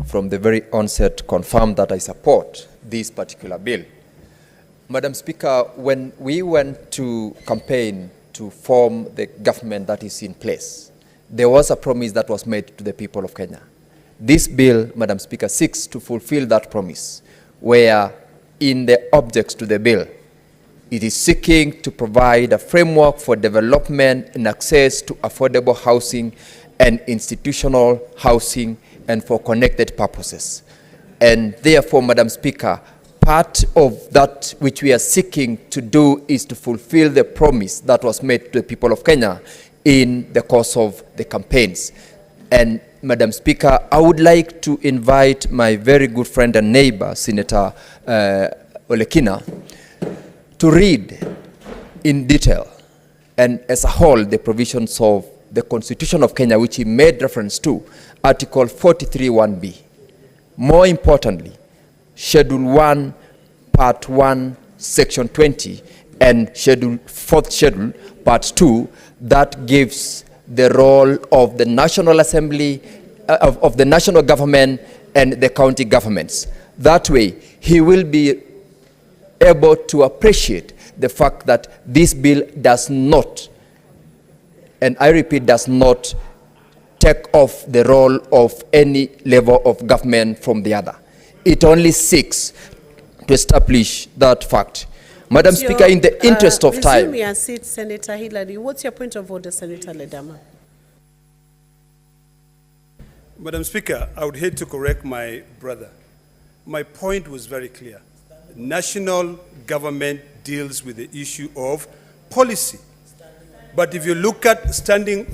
from the very onset confirm that I support this particular bill. Madam Speaker, when we went to campaign to form the government that is in place, there was a promise that was made to the people of Kenya. This bill, Madam Speaker, seeks to fulfill that promise, where in the objects to the bill, it is seeking to provide a framework for development and access to affordable housing and institutional housing and for connected purposes. And therefore, Madam Speaker, part of that which we are seeking to do is to fulfill the promise that was made to the people of Kenya in the course of the campaigns. And Madam Speaker, I would like to invite my very good friend and neighbor, Senator Olekina, to read in detail and as a whole the provisions of the Constitution of Kenya, which he made reference to, Article 43(1)(b). More importantly, Schedule 1, Part 1, Section 20, and Fourth Schedule, Part 2, that gives the role of the National Assembly, of the national government and the county governments. That way, he will be able to appreciate the fact that this bill does not, and I repeat, does not take off the role of any level of government from the other. It only seeks to establish that fact. Madam Speaker, in the interest of time. Resume your seat, Senator Hillary. What's your point of order, Senator Ledama? Madam Speaker, I would hate to correct my brother. My point was very clear. National government deals with the issue of policy. But if you look at standing,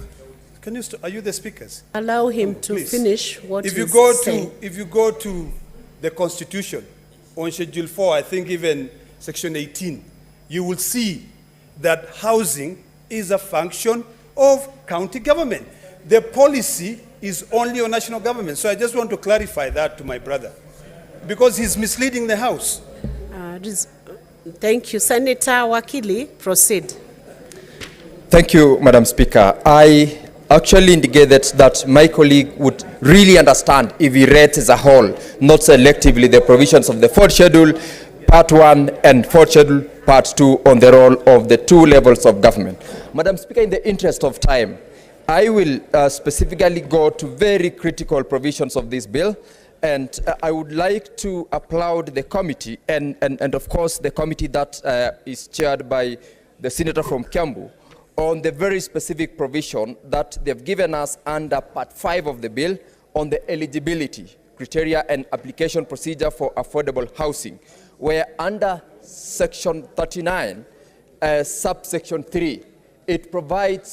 are you the speakers? Allow him to Please. Finish what if he's saying. If you go to the Constitution, on Schedule 4, I think even Section 18, you will see that housing is a function of county government. The policy is only on national government. So I just want to clarify that to my brother, because he's misleading the House. Thank you. Senator Wakili, proceed. Thank you, Madam Speaker. I actually indicated that my colleague would really understand if he read as a whole, not selectively, the provisions of the Fourth Schedule, Part 1, and Fourth Schedule, Part 2, on the role of the two levels of government. Madam Speaker, in the interest of time, I will specifically go to very critical provisions of this bill, and I would like to applaud the committee and of course the committee that is chaired by the senator from Kiambu on the very specific provision that they've given us under Part 5 of the bill on the eligibility criteria and application procedure for affordable housing, where under Section 39, subsection 3, it provides